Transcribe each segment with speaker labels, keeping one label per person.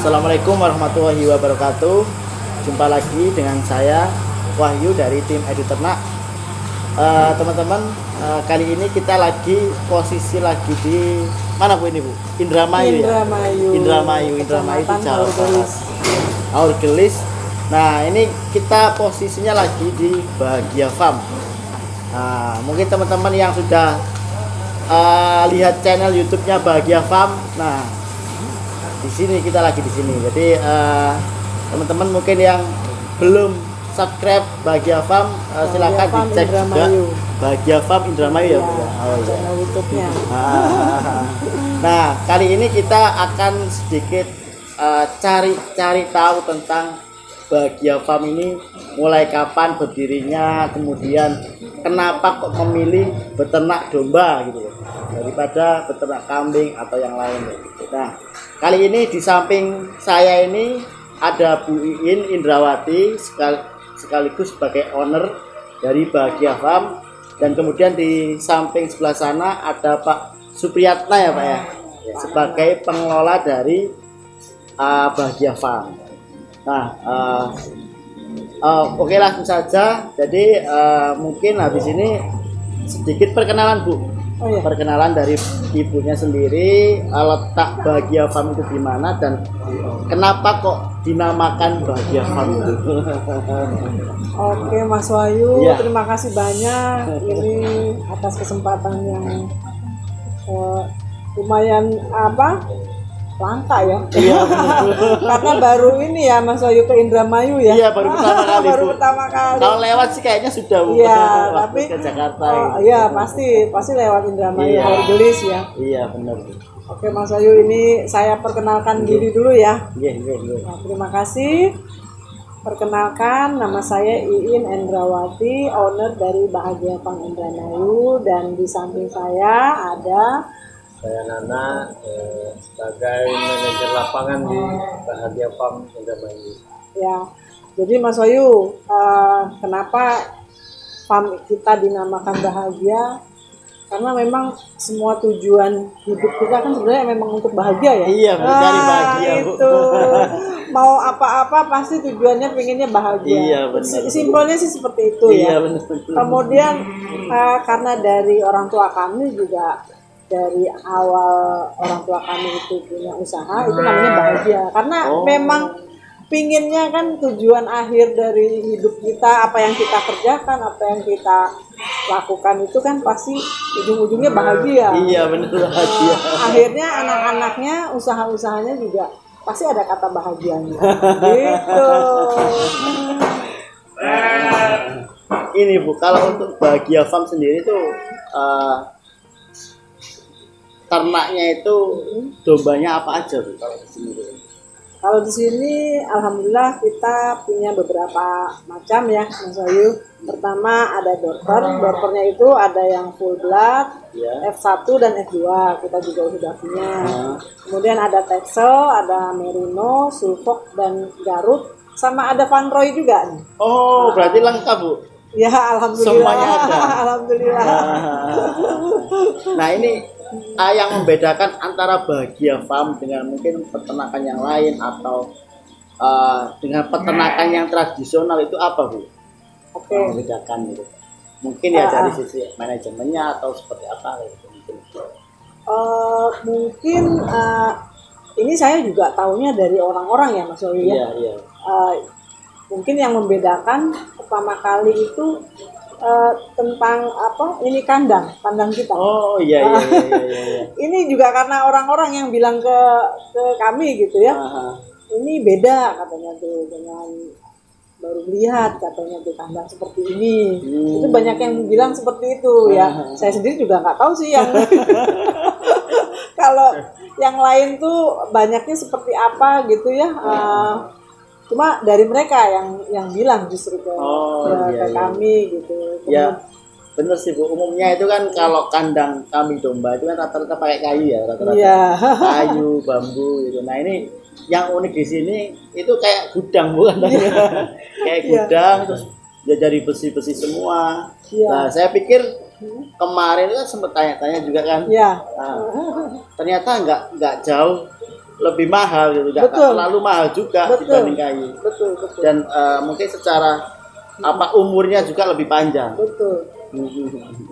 Speaker 1: Assalamualaikum warahmatullahi wabarakatuh. Jumpa lagi dengan saya Wahyu dari tim Edu Ternak. Teman-teman, kali ini kita lagi posisi lagi di mana Bu ini Bu? Indramayu ya. Indramayu di Jawa Barat. Aurgelis. Nah, ini kita posisinya lagi di Bahagia Farm. Nah, mungkin teman-teman yang sudah lihat channel YouTube-nya Bahagia Farm. Nah, di sini kita lagi di sini. Jadi teman-teman mungkin yang belum subscribe Bahagia Farm, silakan dicek juga Bahagia Farm Indramayu ya Bu. Oh iya. YouTube-nya. Nah, kali ini kita akan sedikit cari tahu tentang Bahagia Farm ini, mulai kapan berdirinya, kemudian kenapa kok memilih beternak domba gitu ya, daripada beternak kambing atau yang lain gitu. Nah, kali ini di samping saya ini ada Bu Iin Indrawati sekaligus sebagai owner dari Bahagia Farm, dan kemudian di samping sebelah sana ada Pak Supriyatna ya Pak ya, sebagai pengelola dari Bahagia Farm. Nah, oke langsung saja. Jadi mungkin habis ini sedikit perkenalan Bu. Oh, iya. Perkenalan dari ibunya sendiri, letak Bahagia Farm itu di mana dan kenapa kok dinamakan Bahagia Farm itu.
Speaker 2: Oke Mas Wahyu,
Speaker 1: ya.
Speaker 2: Terima kasih banyak ini atas kesempatan yang lumayan langka ya.
Speaker 1: Iya,
Speaker 2: karena baru ini ya Mas Wahyu ke Indramayu ya.
Speaker 1: Iya, baru pertama kali.
Speaker 2: Baru pertama kali.
Speaker 1: Kalau lewat sih kayaknya sudah
Speaker 2: Iya, tapi
Speaker 1: ke Jakarta.
Speaker 2: Iya, pasti lewat Indramayu, Aurgelis ya.
Speaker 1: Iya, benar.
Speaker 2: Oke Mas Wahyu, ini saya perkenalkan diri dulu ya.
Speaker 1: Iya.
Speaker 2: Nah, terima kasih. Perkenalkan, nama saya Iin Indrawati, owner dari Bahagia Farm Indramayu, dan di samping saya ada
Speaker 3: Nana sebagai manajer lapangan di Bahagia Farm Indramayu.
Speaker 2: Ya, jadi Mas Wahyu, kenapa farm kita dinamakan Bahagia? Karena memang semua tujuan hidup kita kan sebenarnya memang untuk bahagia ya.
Speaker 1: Iya, mencari bahagia Bu.
Speaker 2: Itu mau apa-apa pasti tujuannya pengennya bahagia.
Speaker 1: Iya, benar.
Speaker 2: Simpelnya sih seperti itu ya.
Speaker 1: Benar.
Speaker 2: Kemudian karena dari orang tua kami juga, dari awal orang tua kami itu punya usaha, itu namanya bahagia. Karena memang pinginnya kan tujuan akhir dari hidup kita, apa yang kita kerjakan, apa yang kita lakukan itu kan pasti ujung-ujungnya bahagia.
Speaker 1: Iya, benar, bahagia.
Speaker 2: Akhirnya anak-anaknya, usaha-usahanya juga pasti ada kata bahagianya. Gitu.
Speaker 1: Ini Bu, kalau untuk Bahagia Farm sendiri tuh ternaknya itu dombanya apa aja Bu kalau di sini?
Speaker 2: Kalau di sini alhamdulillah kita punya beberapa macam ya Mas Wahyu. Pertama ada dorpernya itu ada yang full blood, F1 dan F2 kita juga sudah punya. Kemudian ada Texel, ada Merino, Suffolk dan Garut, sama ada Van Roy juga nih.
Speaker 1: Oh, berarti lengkap Bu.
Speaker 2: Ya alhamdulillah.
Speaker 1: Semuanya ada.
Speaker 2: Alhamdulillah.
Speaker 1: Nah, ini yang membedakan antara Bahagia Farm dengan mungkin peternakan yang lain atau dengan peternakan yang tradisional itu apa Bu?
Speaker 2: Oke.
Speaker 1: Yang membedakan gitu. Mungkin ya dari sisi manajemennya atau seperti apa gitu.
Speaker 2: Mungkin ini saya juga tahunya dari orang-orang ya Mas Wahyu ya.
Speaker 1: Iya.
Speaker 2: Mungkin yang membedakan pertama kali itu tentang ini kandang kita.
Speaker 1: Oh iya.
Speaker 2: Ini juga karena orang-orang yang bilang ke kami gitu ya. Ini beda katanya tuh dengan baru lihat katanya tuh kandang seperti ini. Itu banyak yang bilang seperti itu ya. Saya sendiri juga nggak tahu sih yang kalau yang lain tuh banyaknya seperti apa gitu ya. Cuma dari mereka yang bilang justru ke kami gitu.
Speaker 1: Ya bener sih Bu, umumnya itu kan kalau kandang kambing domba itu kan rata-rata pakai kayu ya, kayu, bambu gitu. Nah ini yang unik di sini itu kayak gudang bukan? Kayak gudang terus ya dari besi-besi semua. Nah saya pikir kemarin kan sempat tanya-tanya juga kan. Nah, ternyata nggak jauh lebih mahal gitu, nggak
Speaker 2: Betul.
Speaker 1: terlalu mahal juga
Speaker 2: Betul.
Speaker 1: dibanding kayu.
Speaker 2: Betul, betul.
Speaker 1: Dan mungkin secara umurnya juga lebih panjang.
Speaker 2: Betul.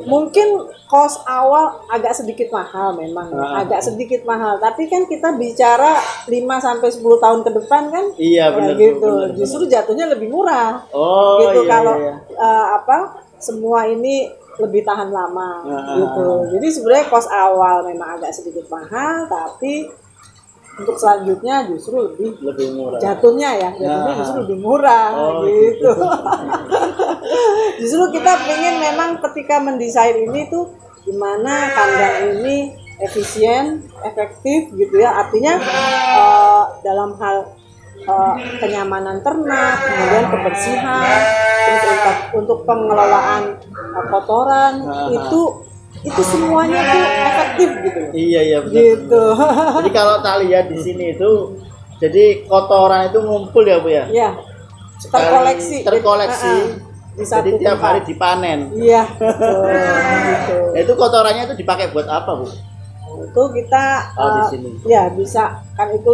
Speaker 2: Mungkin cost awal agak sedikit mahal memang, agak sedikit mahal. Tapi kan kita bicara 5 sampai 10 tahun ke depan kan?
Speaker 1: Iya, benar.
Speaker 2: Gitu.
Speaker 1: Benar,
Speaker 2: Justru jatuhnya lebih murah.
Speaker 1: Oh,
Speaker 2: gitu
Speaker 1: iya,
Speaker 2: kalau
Speaker 1: iya.
Speaker 2: semua ini lebih tahan lama gitu. Jadi sebenarnya cost awal memang agak sedikit mahal, tapi untuk selanjutnya justru
Speaker 1: lebih murah.
Speaker 2: Jatuhnya justru lebih murah gitu. Justru kita pengen memang ketika mendesain ini tuh gimana kandang ini efisien, efektif gitu ya. Artinya dalam hal kenyamanan ternak, kemudian kebersihan, terus untuk pengelolaan kotoran itu semuanya tuh efektif gitu.
Speaker 1: Iya benar.
Speaker 2: Gitu.
Speaker 1: Jadi kalau tak lihat di sini itu, jadi kotoran itu ngumpul ya Bu ya.
Speaker 2: Iya. Terkoleksi. Di satu
Speaker 1: jadi tiap
Speaker 2: tempat.
Speaker 1: hari dipanen.
Speaker 2: Iya. Gitu.
Speaker 1: Nah, itu kotorannya itu dipakai buat apa Bu?
Speaker 2: Itu kita
Speaker 1: di sini.
Speaker 2: Ya bisa kan itu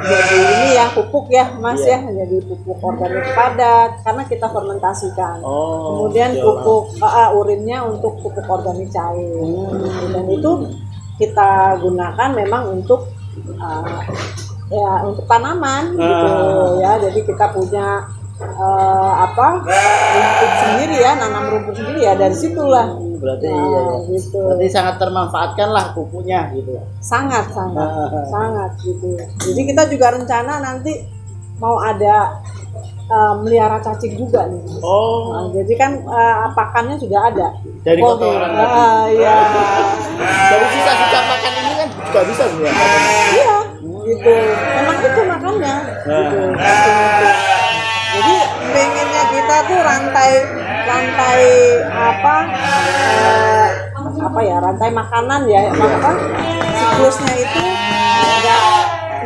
Speaker 2: jadi ini ya pupuk ya Mas ya, jadi pupuk organik padat karena kita fermentasikan. Kemudian pupuk urinnya untuk pupuk organik cair. Dan itu kita gunakan memang untuk untuk tanaman gitu ya. Jadi kita punya rumput sendiri ya, nanam rumput sendiri ya, dari situlah.
Speaker 1: Berarti
Speaker 2: gitu.
Speaker 1: Berarti sangat termanfaatkan lah pupuknya gitu.
Speaker 2: Sangat gitu. Jadi kita juga rencana nanti mau ada melihara cacing juga nih. Jadi kan pakannya sudah ada
Speaker 1: dari kotoran
Speaker 2: iya.
Speaker 1: Dari sisa-sisa pakan ini kan juga bisa Bu ya.
Speaker 2: Iya, gitu. Memang itu makannya gitu. Jadi pengennya kita tuh rantai rantai makanan ya, siklusnya itu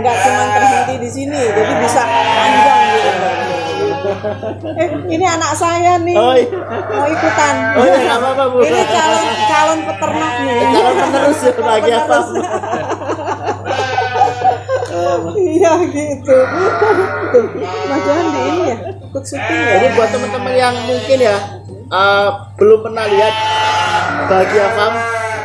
Speaker 2: nggak cuma terhenti di sini, jadi bisa panjang gitu. Ini anak saya nih mau ikutan.
Speaker 1: Nggak apa-apa Bu.
Speaker 2: Ini calon peternak nih.
Speaker 1: Calon penerus ya bagi apa?
Speaker 2: Iya gitu. Mas Johan di ini ya ikut syuting ya.
Speaker 1: Jadi buat teman-teman yang mungkin ya belum pernah lihat Bahagia Farm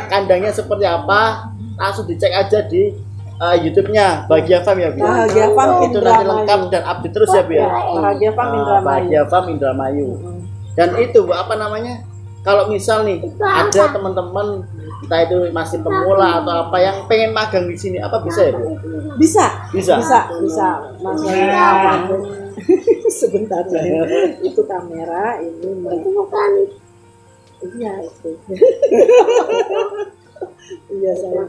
Speaker 1: kandangnya seperti apa, langsung dicek aja di YouTube-nya Bahagia Farm ya Bu.
Speaker 2: Bahagia Farm
Speaker 1: itu nanti lengkap dan update terus ya Bu ya.
Speaker 2: Bahagia Farm Indramayu.
Speaker 1: Bahagia Farm Indramayu. Dan itu Bu, apa namanya? Kalau misal nih ada teman-teman entah itu masih pemula atau apa yang pengen magang di sini, apa bisa ya Bu?
Speaker 2: Bisa. Mas sebentar ya. Itu kamera ini. Itu bukan. Iya itu. Iya saya.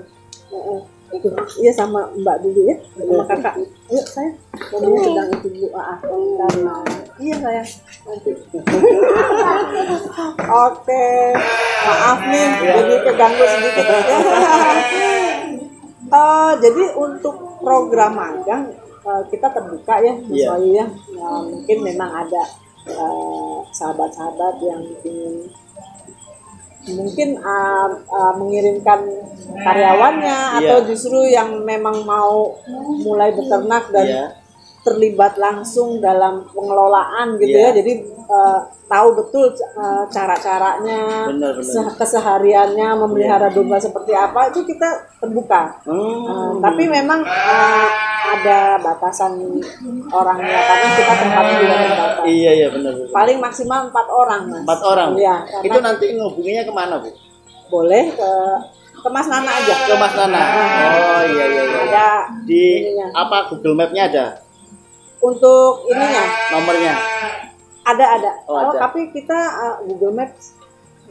Speaker 2: Iya sama Mbak dulu ya, sama kakak. Ayo saya. Kamu sedang itu Bu. Karena iya saya. Nanti. Oke. Maaf nih, jadi keganggu sedikit. Jadi untuk program magang kita terbuka ya, Mas Wahyu ya. Mungkin memang ada sahabat-sahabat yang ingin mungkin mengirimkan karyawannya atau justru yang memang mau mulai beternak dan terlibat langsung dalam pengelolaan gitu ya. Jadi tahu betul cara-caranya, kesehariannya memelihara domba seperti apa, itu kita terbuka. Tapi memang ada batasan orangnya karena kita tempatnya juga terbatas.
Speaker 1: Iya benar.
Speaker 2: Paling maksimal 4 orang Mas.
Speaker 1: 4 orang.
Speaker 2: Iya.
Speaker 1: Itu nanti ngehubunginya kemana Bu?
Speaker 2: Boleh ke Mas Nana aja.
Speaker 1: Ke Mas Nana. Iya.
Speaker 2: Ada
Speaker 1: di
Speaker 2: ininya.
Speaker 1: apa Google Map-nya ada?
Speaker 2: Untuk ininya
Speaker 1: Nomornya?
Speaker 2: ada.
Speaker 1: Ada.
Speaker 2: Tapi kita Google Maps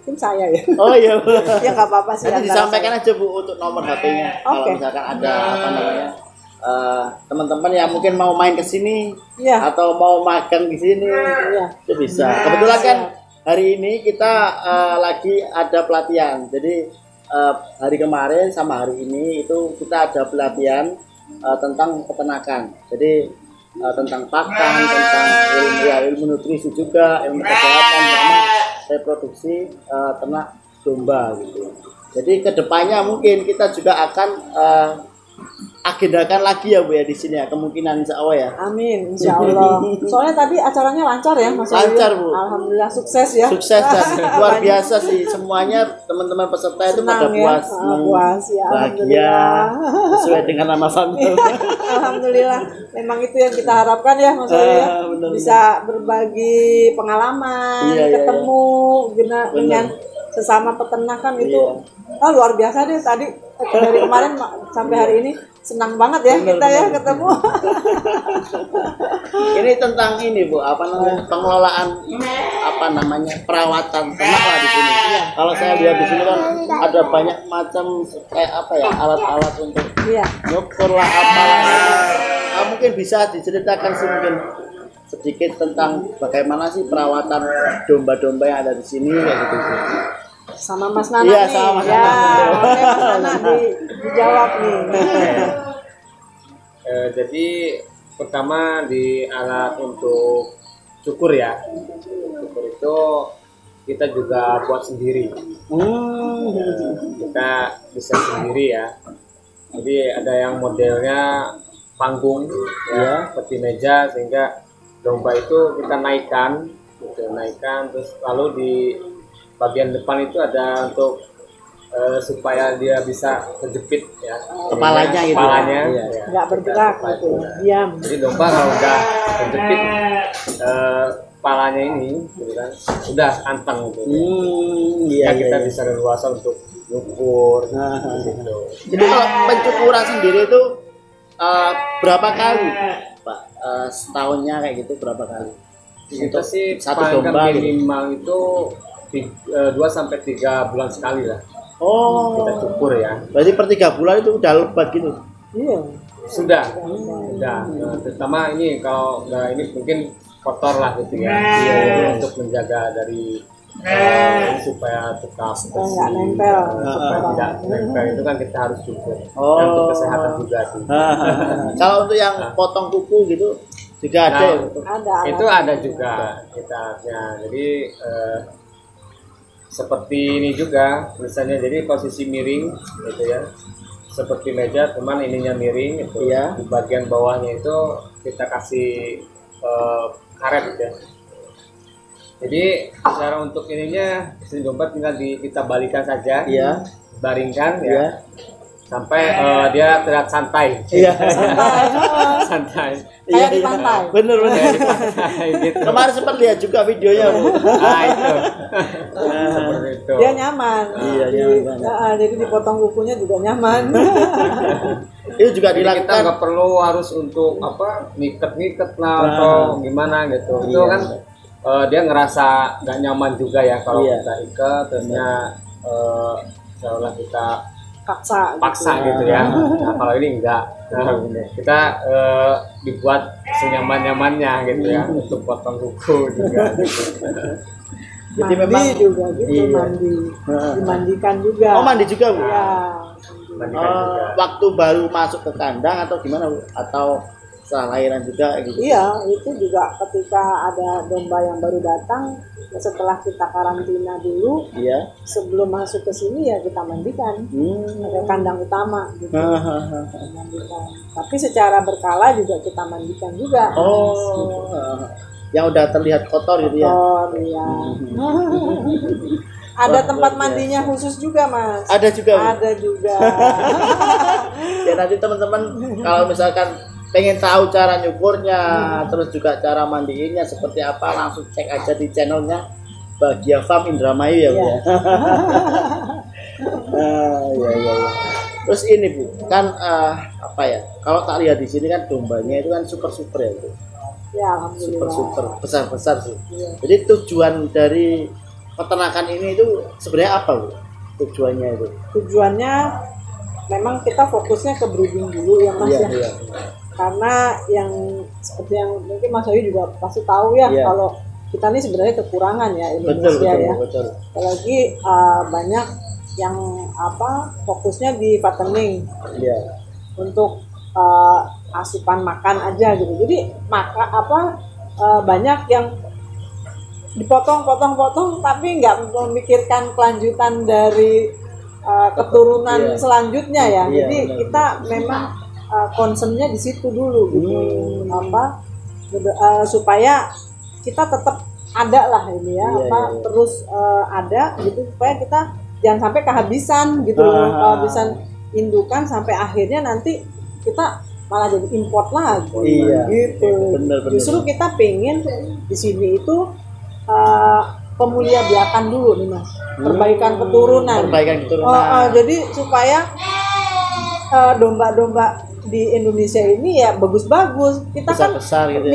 Speaker 2: mungkin saya ya.
Speaker 1: Oh iya.
Speaker 2: Ya nggak apa-apa sih.
Speaker 1: Nanti disampaikan aja Bu untuk nomor HP-nya. Kalau misalkan ada apa namanya teman-teman yang mungkin mau main ke sini atau mau magang di sini, itu bisa. Kebetulan kan hari ini kita lagi ada pelatihan. Jadi hari kemarin sama hari ini itu kita ada pelatihan tentang peternakan. Jadi tentang pakan, tentang ilmu nutrisi juga, ilmu kesehatan sama reproduksi ternak domba gitu. Jadi kedepannya mungkin kita juga akan agendakan lagi ya Bu ya di sini ya, kemungkinan insya Allah ya.
Speaker 2: Amin, insya Allah. Soalnya tadi acaranya lancar ya Mas Wahyu.
Speaker 1: Lancar Bu.
Speaker 2: Alhamdulillah sukses ya.
Speaker 1: Sukses dan luar biasa sih, semuanya teman-teman peserta itu pada
Speaker 2: Senang ya.
Speaker 1: puas,
Speaker 2: Puas ya.
Speaker 1: bahagia sesuai dengan nama family.
Speaker 2: Alhamdulillah. Memang itu yang kita harapkan ya Mas Wahyu ya.
Speaker 1: benar,
Speaker 2: Bisa berbagi pengalaman,
Speaker 1: Iya, iya,
Speaker 2: ketemu dengan sesama peternakan itu. Luar biasa deh tadi dari kemarin sampai hari ini senang banget ya kita ya ketemu.
Speaker 1: Ini tentang ini Bu, apa namanya, pengelolaan apa namanya, perawatan ternak lah di sini. Kalau saya lihat di sini kan ada banyak macam kayak apa ya, alat-alat untuk nyukur lah apalah. Mungkin bisa diceritakan sih mungkin sedikit tentang bagaimana sih perawatan domba-domba yang ada di sini kayak gitu sih.
Speaker 2: Sama Mas Nana
Speaker 1: Iya,
Speaker 2: nih.
Speaker 1: sama Mas
Speaker 2: ya,
Speaker 1: Nana.
Speaker 2: oke Mas Nana dijawab nih.
Speaker 3: Jadi pertama di alat untuk cukur ya. Cukur itu kita juga buat sendiri. Kita bisa sendiri ya. Jadi ada yang modelnya panggung ya, seperti meja, sehingga domba itu kita naikkan, terus lalu di bagian depan itu ada untuk supaya dia bisa terjepit ya,
Speaker 1: Kepalanya gitu.
Speaker 3: kepalanya
Speaker 1: Iya.
Speaker 3: ya.
Speaker 2: Nggak bergerak gitu, diam.
Speaker 3: Jadi domba kalau udah terjepit kepalanya ini gitu kan, udah anteng gitu.
Speaker 1: Iya,
Speaker 3: Kita
Speaker 1: iya.
Speaker 3: bisa leluasa untuk nyukur gitu.
Speaker 1: Jadi kalau pencukuran sendiri itu berapa kali Pak? Setahunnya kayak gitu berapa kali?
Speaker 3: Kita sih
Speaker 1: satu
Speaker 3: paling
Speaker 1: domba gitu.
Speaker 3: minimal itu 2 sampai 3 bulan sekali lah
Speaker 1: Oh,
Speaker 3: kita cukur ya.
Speaker 1: berarti per 3 bulan itu udah lebat gitu.
Speaker 2: Iya.
Speaker 3: Sudah. Nah, terutama ini kalau nggak ini mungkin kotor lah gitu ya. Jadi untuk menjaga dari supaya tetap
Speaker 2: Supaya nggak nempel.
Speaker 3: supaya tidak nempel itu kan kita harus cukur.
Speaker 1: Oh.
Speaker 3: Dan untuk kesehatan juga sih.
Speaker 1: Kalau untuk yang potong kuku gitu juga ada ya?
Speaker 2: Ada.
Speaker 3: Itu ada juga kita ya. Jadi seperti ini juga misalnya, jadi posisi miring gitu ya, seperti meja cuman ininya miring itu
Speaker 1: Iya.
Speaker 3: di bagian bawahnya itu kita kasih karet ya. Jadi cara untuk ininya si domba tinggal kita balikan saja,
Speaker 1: Iya.
Speaker 3: baringkan ya,
Speaker 1: Iya.
Speaker 3: sampai dia terlihat santai.
Speaker 1: Iya.
Speaker 3: Santai.
Speaker 2: Kayak di pantai.
Speaker 1: Bener.
Speaker 3: gitu.
Speaker 1: Kemarin sempat lihat juga videonya Bu.
Speaker 3: Nah, itu. Seperti itu.
Speaker 2: Dia nyaman.
Speaker 1: Iya,
Speaker 2: Di-
Speaker 1: nyaman.
Speaker 2: jadi dipotong kukunya juga nyaman.
Speaker 1: Itu juga
Speaker 3: Jadi kita
Speaker 1: dilakukan.
Speaker 3: nggak perlu harus untuk apa niket lah atau gimana gitu. Itu
Speaker 1: Iya.
Speaker 3: kan dia ngerasa nggak nyaman juga ya kalau
Speaker 1: Iya.
Speaker 3: kita ikat, terusnya seolah kita
Speaker 2: Paksa
Speaker 3: gitu ya. Nah, kalau ini enggak. Nah, kita dibuat senyaman-nyamannya gitu ya untuk potong kuku juga. Gitu.
Speaker 1: Jadi
Speaker 2: Mandi
Speaker 1: memang
Speaker 2: juga gitu,
Speaker 1: Iya.
Speaker 2: mandi. Dimandikan juga.
Speaker 1: Oh, mandi juga Bu.
Speaker 2: Iya.
Speaker 3: Mandikan juga.
Speaker 1: Waktu baru masuk ke kandang atau gimana Bu? Atau setelah lahiran juga gitu?
Speaker 2: Iya, itu juga ketika ada domba yang baru datang, setelah kita karantina dulu,
Speaker 1: Iya.
Speaker 2: sebelum masuk ke sini ya kita mandikan ke kandang utama gitu. Mandikan. Tapi secara berkala juga kita mandikan juga.
Speaker 1: Oh, yang udah terlihat kotor gitu ya?
Speaker 2: Kotor, iya. Ada tempat mandinya khusus juga, Mas.
Speaker 1: Ada juga Bu?
Speaker 2: Ada juga.
Speaker 1: Ya nanti teman-teman kalau misalkan pengen tahu cara nyukurnya, terus juga cara mandiinnya seperti apa, langsung cek aja di channelnya Bahagia Farm Indramayu ya Bu ya. Iya. Terus ini Bu, kan apa ya? Kalau tak lihat di sini kan dombanya itu kan super ya Bu.
Speaker 2: Ya, alhamdulillah.
Speaker 1: Super besar sih.
Speaker 2: Iya.
Speaker 1: Jadi tujuan dari peternakan ini itu sebenarnya apa Bu? Tujuannya itu?
Speaker 2: Tujuannya memang kita fokusnya ke breeding dulu ya, Mas ya.
Speaker 1: Iya.
Speaker 2: Karena yang seperti yang mungkin Mas Wahyu juga pasti tahu ya,
Speaker 1: Iya.
Speaker 2: kalau kita ini sebenarnya kekurangan ya
Speaker 1: Betul.
Speaker 2: Indonesia ya.
Speaker 1: Betul.
Speaker 2: Apalagi banyak yang fokusnya di fattening
Speaker 1: Iya.
Speaker 2: untuk asupan makan aja gitu. Jadi banyak yang dipotong tapi nggak memikirkan kelanjutan dari keturunan
Speaker 1: Iya.
Speaker 2: selanjutnya ya.
Speaker 1: Iya,
Speaker 2: Jadi
Speaker 1: benar.
Speaker 2: kita memang concernnya di situ dulu gitu. Supaya kita tetap ada lah ini ya, terus ada gitu, supaya kita jangan sampai kehabisan gitu loh, kehabisan indukan sampai akhirnya nanti kita malah jadi import lagi gitu.
Speaker 1: Bener.
Speaker 2: Justru kita pengen di sini itu pemuliabiakan dulu nih Mas, perbaikan keturunan. Jadi supaya domba-domba di Indonesia ini ya bagus-bagus. Kita
Speaker 1: besar, gitu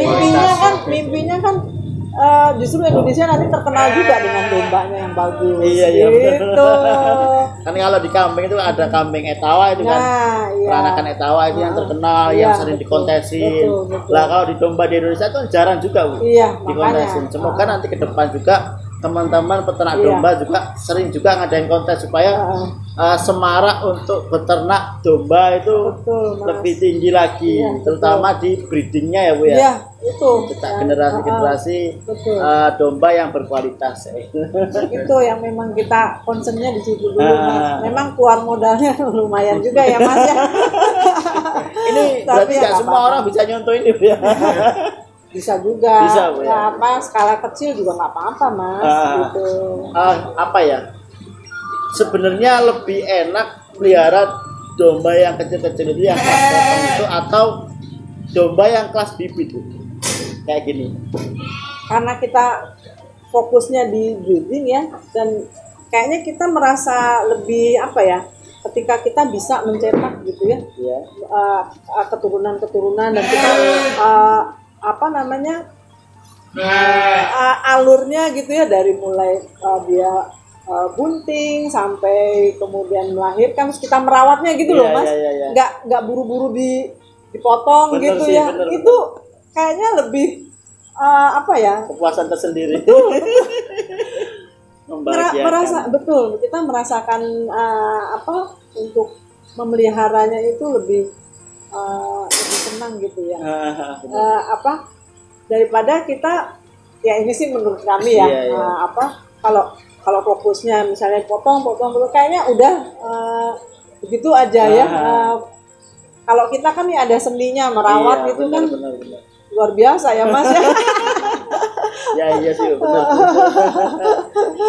Speaker 2: mimpinya kan justru Indonesia nanti terkenal juga dengan dombanya yang bagus.
Speaker 1: Iya,
Speaker 2: gitu.
Speaker 1: Kan kalau di kambing itu ada kambing Etawa itu kan. Peranakan Etawa itu yang terkenal, yang sering dikontesin.
Speaker 2: Betul.
Speaker 1: Lah kalau di domba di Indonesia itu jarang juga, Bu.
Speaker 2: Iya,
Speaker 1: dikontesin. Semoga nanti ke depan juga teman-teman peternak domba juga sering juga ngadain kontes supaya semarak untuk beternak domba itu lebih tinggi lagi, terutama di breedingnya ya Bu ya.
Speaker 2: Iya, itu.
Speaker 1: Kita generasi domba yang berkualitas.
Speaker 2: Itu yang memang kita concernnya di situ dulu. Memang keluar modalnya lumayan juga ya Mas ya.
Speaker 1: Ini berarti nggak semua orang bisa nyontoh ini Bu ya.
Speaker 2: Bisa juga.
Speaker 1: Bisa, Bu, ya.
Speaker 2: Skala kecil juga nggak apa-apa Mas. Gitu.
Speaker 1: Apa ya? Sebenarnya lebih enak pelihara domba yang kecil-kecil itu yang kelas potong itu atau domba yang kelas bibit itu kayak gini.
Speaker 2: Karena kita fokusnya di breeding ya, dan kayaknya kita merasa lebih apa ya, ketika kita bisa mencetak gitu ya, keturunan-keturunan, dan kita alurnya gitu ya, dari mulai dia bunting sampai kemudian melahirkan, terus kita merawatnya gitu loh Mas. Nggak buru-buru dipotong. Bener gitu sih, ya. Bener. Itu kayaknya lebih kepuasan tersendiri. Betul, kita merasakan untuk memeliharanya itu lebih senang gitu ya. Daripada kita, ya ini sih menurut kami ya, kalau fokusnya misalnya potong kayaknya udah begitu aja ya. Kalau kita kan ya ada seninya merawat gitu, bener. Luar biasa ya Mas ya.
Speaker 1: Iya sih benar.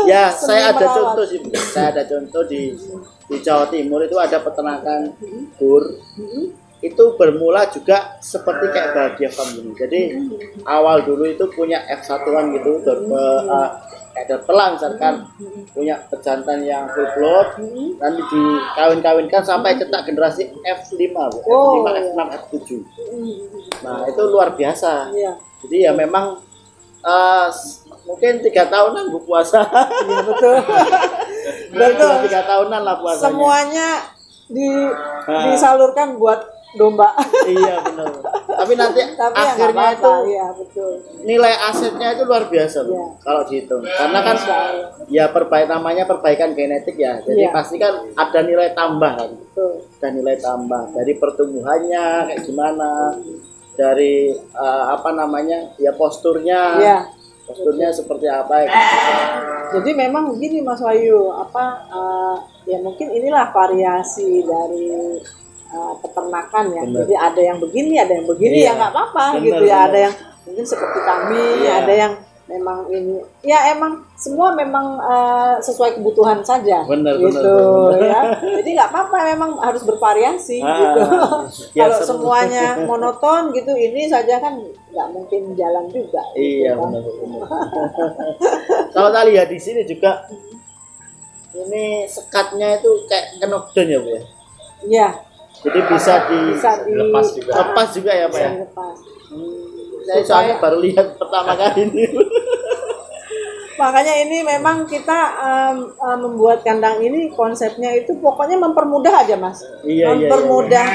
Speaker 1: Ya, saya ada contoh sih. Saya ada contoh di Jawa Timur itu ada peternakan bur. Itu bermula juga seperti kayak Bahagia Farm ini. Jadi awal dulu itu punya F1-an gitu, kayak pelang misalkan, punya pejantan yang full blood, nanti dikawin-kawinkan sampai cetak generasi F5, F5, F6, F7. Nah itu luar biasa. Jadi ya memang mungkin 3 tahunan Bu puasa.
Speaker 2: Iya betul.
Speaker 1: Betul. 3 tahunan lah puasanya.
Speaker 2: Semuanya disalurkan buat domba.
Speaker 1: Iya benar. Tapi nanti akhirnya itu nilai asetnya itu luar biasa loh, kalau dihitung. Karena kan ya namanya perbaikan genetik ya. Jadi pasti kan ada nilai tambah kan. Ada nilai tambah dari pertumbuhannya kayak gimana, dari ya posturnya. Posturnya seperti apa ya.
Speaker 2: Jadi memang begini Mas Wahyu, ya mungkin inilah variasi dari peternakan ya. Jadi ada yang begini, ada yang begini, ya nggak apa-apa gitu ya. Ada yang mungkin seperti kami, ada yang memang ini, ya emang semua memang sesuai kebutuhan saja. Bener. Ya. Jadi nggak apa-apa, memang harus bervariasi gitu. Kalau semuanya monoton gitu, ini saja kan nggak mungkin jalan juga.
Speaker 1: Iya gitu, benar. Kalau kita lihat di sini juga, ini sekatnya itu kayak knockdown ya Bu ya.
Speaker 2: Iya.
Speaker 1: Jadi bisa dilepas juga ya Pak ya. Saya soalnya baru lihat pertama kali ini.
Speaker 2: Makanya ini memang kita membuat kandang ini konsepnya itu pokoknya mempermudah aja Mas. Mempermudah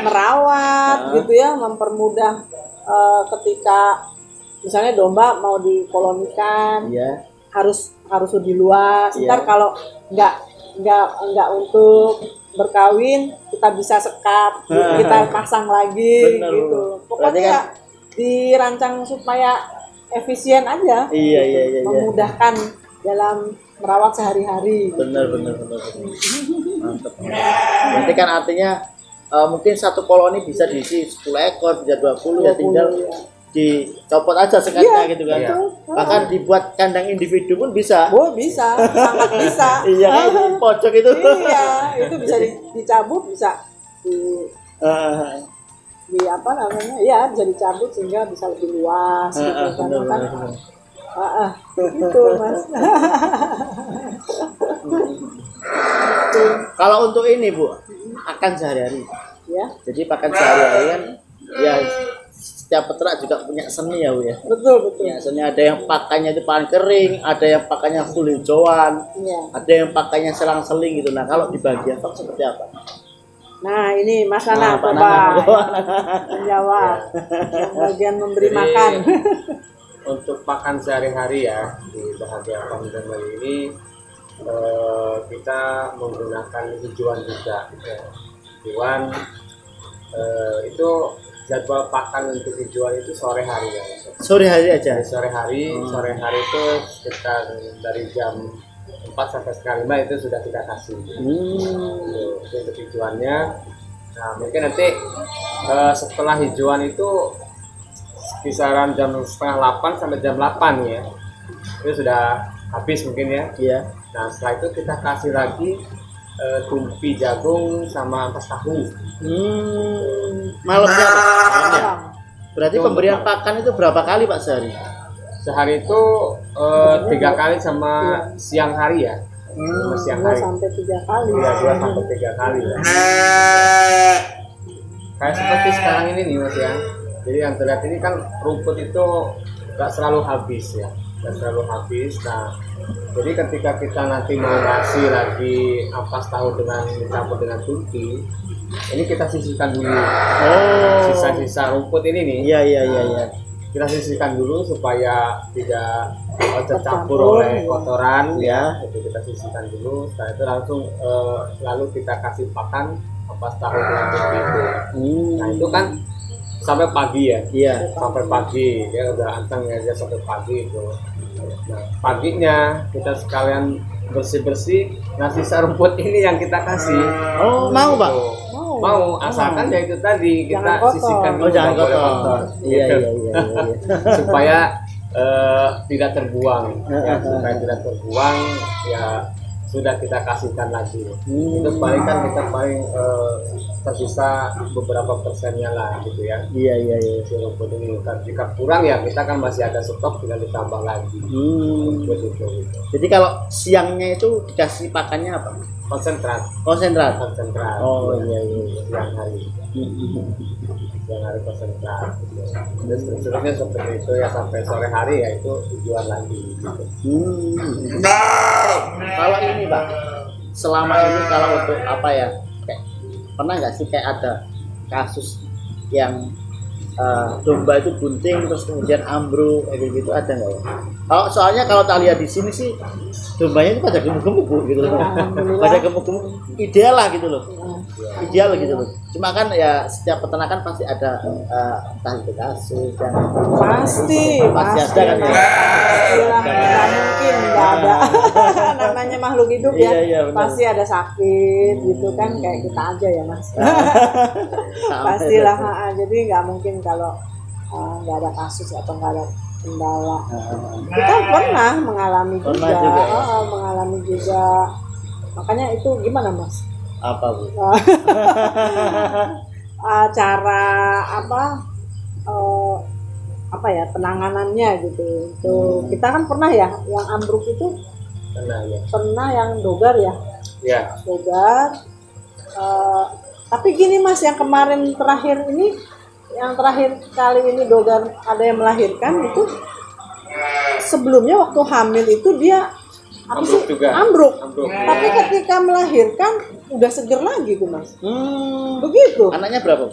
Speaker 2: merawat gitu ya, mempermudah ketika misalnya domba mau dikolonikan, harus lebih luas. Ntar kalau nggak untuk berkawin, kita bisa sekat, kita pasang lagi. Bener, gitu. Pokoknya dirancang supaya efisien aja. Iya. Memudahkan dalam merawat sehari-hari.
Speaker 1: Benar. Mantap. Berarti kan artinya mungkin satu koloni bisa diisi 10 ekor, bisa 20 ya, tinggal dicopot aja sengatnya gitu kan. Bahkan dibuat kandang individu pun bisa.
Speaker 2: Oh, bisa, sangat bisa.
Speaker 1: Iya, kayak di pojok itu.
Speaker 2: Iya, itu bisa dicabut, bisa di apa namanya? Ya, bisa dicabut sehingga bisa lebih luas gitu kan. Gitu, Mas.
Speaker 1: Kalau untuk ini, Bu, akan sehari-hari.
Speaker 2: Ya.
Speaker 1: Jadi pakan sehari-hari kan ya setiap peternak juga punya seni ya, Bu ya.
Speaker 2: Betul.
Speaker 1: Ya, seni ada yang pakannya itu pakan kering, ada yang pakannya full hijauan, ada yang pakannya selang-seling gitu. Nah, kalau di bagian stok seperti apa?
Speaker 2: Nah, ini Mas Nana coba menjawab yang bagian memberi makan.
Speaker 3: Untuk pakan sehari-hari ya di Bahagia Farm ini kita menggunakan hijauan juga. Hijauan itu jadwal pakan untuk hijauan itu sore hari ya.
Speaker 1: Sore hari aja.
Speaker 3: Sore hari itu sekitar dari jam 4 sampai setengah 5 itu sudah kita kasih. Itu untuk hijauannya. Nah, mungkin nanti setelah hijauan itu kisaran jam setengah 8 sampai jam 8 ya. Itu sudah habis mungkin ya.
Speaker 1: Iya.
Speaker 3: Nah, setelah itu kita kasih lagi tumpi jagung sama ampas tahu.
Speaker 1: Malamnya.
Speaker 2: Malam.
Speaker 1: Berarti pemberian pakan itu berapa kali Pak sehari?
Speaker 3: Sehari itu 3 kali sama siang hari ya. Siang
Speaker 2: 2
Speaker 3: hari.
Speaker 2: sampai 3 kali.
Speaker 3: Ya, 2 sampai 3 kali ya. Kayak seperti sekarang ini nih Mas ya. Jadi yang terlihat ini kan rumput itu nggak selalu habis ya. Nggak selalu habis. Nah, jadi ketika kita nanti mau ngasih lagi ampas tahu dengan dicampur dengan tumpi, ini kita sisihkan dulu. Sisa-sisa rumput ini nih.
Speaker 1: Iya.
Speaker 3: Kita sisihkan dulu supaya tidak tercampur oleh kotoran ya. Itu kita sisihkan dulu. Setelah itu langsung lalu kita kasih pakan ampas tahu dengan tumpi itu. Nah, itu kan sampai pagi ya.
Speaker 1: Iya.
Speaker 3: Sampai pagi ya, udah anteng ya dia sampai pagi itu. Nah, paginya kita sekalian bersih-bersih. Nah, sisa rumput ini yang kita kasih.
Speaker 1: Oh, mau Pak?
Speaker 3: Mau, asalkan ya itu tadi kita sisihkan dulu.
Speaker 1: Jangan
Speaker 3: nggak boleh
Speaker 1: kotor. Iya.
Speaker 3: Supaya tidak terbuang ya, supaya tidak terbuang ya sudah kita kasihkan lagi. Itu paling kan kita paling tersisa beberapa persennya lah gitu ya.
Speaker 1: Iya.
Speaker 3: Si rumput ini jika kurang ya kita kan masih ada stok, tinggal ditambah lagi. Begitu.
Speaker 1: Jadi kalau siangnya itu dikasih pakannya apa?
Speaker 3: Konsentrat.
Speaker 1: Oh iya.
Speaker 3: Siang hari. Siang hari konsentrat. Terus seterusnya seperti itu ya sampai sore hari ya itu tujuan lagi. Gitu.
Speaker 1: Kalau ini Pak, selama ini kalau untuk apa ya? Kayak, pernah nggak sih kayak ada kasus yang domba itu bunting terus kemudian ambruk kayak gitu, ada nggak ya? Soalnya kalau tak lihat di sini sih dombanya itu pada gemuk-gemuk Bu, gitu loh. Pada gemuk-gemuk ideal lah gitu loh. Ideal gitu loh. Cuma kan ya setiap peternakan pasti ada entah itu kasus yang pasti ada kan ya.
Speaker 2: Nggak mungkin nggak ada. Namanya makhluk hidup ya.
Speaker 1: Iya,
Speaker 2: pasti ada sakit gitu kan, kayak kita aja ya Mas. Pastilah. Jadi nggak mungkin kalau nggak ada kasus atau nggak ada kendala. Kita pernah mengalami juga. Makanya itu gimana Mas?
Speaker 1: Apa Bu?
Speaker 2: Cara apa ya penanganannya gitu. Kita kan pernah ya yang ambruk itu. Pernah yang dogar ya.
Speaker 3: Iya.
Speaker 2: Dogar. Tapi gini Mas, yang kemarin yang terakhir kali ini dogar ada yang melahirkan itu, sebelumnya waktu hamil itu dia ambruk. Tapi ketika melahirkan udah seger lagi tuh Mas. Begitu.
Speaker 1: Anaknya berapa?